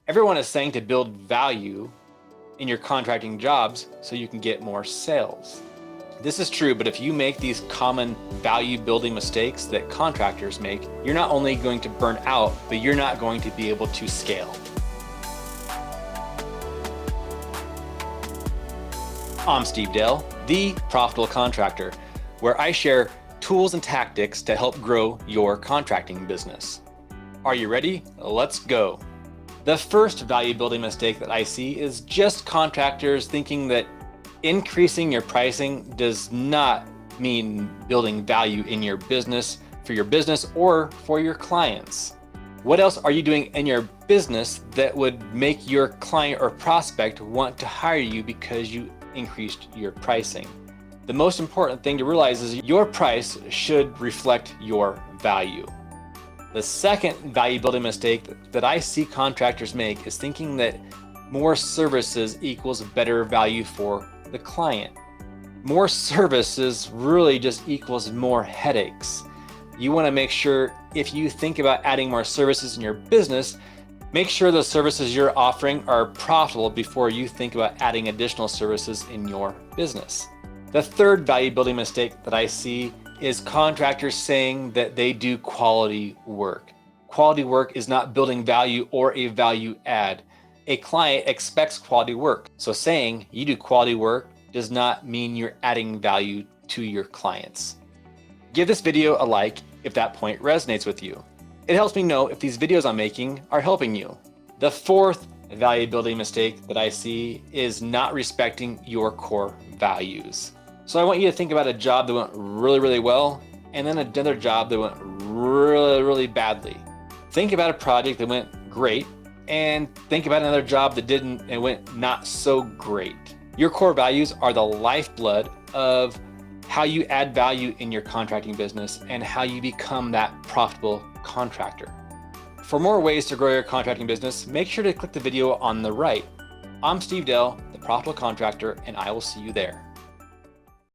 Everyone is saying to build value in your contracting jobs so you can get more sales. This is true, but if you make these common value building mistakes that contractors make, you're not only going to burn out, but you're not going to be able to scale. I'm Steve Dale, the Profitable Contractor, where I share tools and tactics to help grow your contracting business. Are you ready? Let's go. The first value building mistake that I see is just contractors thinking that increasing your pricing does not mean building value in your business, for your business, or for your clients. What else are you doing in your business that would make your client or prospect want to hire you because you increased your pricing? The most important thing to realize is your price should reflect your value. The second value building mistake that I see contractors make is thinking that more services equals better value for the client. More services really just equals more headaches. You want to make sure if you think about adding more services in your business, make sure the services you're offering are profitable before you think about adding additional services in your business. The third value building mistake that I see is contractors saying that they do quality work. Quality work is not building value or a value add. A client expects quality work. So saying you do quality work does not mean you're adding value to your clients. Give this video a like if that point resonates with you. It helps me know if these videos I'm making are helping you. The fourth value building mistake that I see is not respecting your core values. So I want you to think about a job that went really, really well, and then another job that went really, really badly. Think about a project that went great, and think about another job that didn't and went not so great. Your core values are the lifeblood of how you add value in your contracting business and how you become that profitable contractor. For more ways to grow your contracting business, make sure to click the video on the right. I'm Steve Dale, the Profitable Contractor, and I will see you there.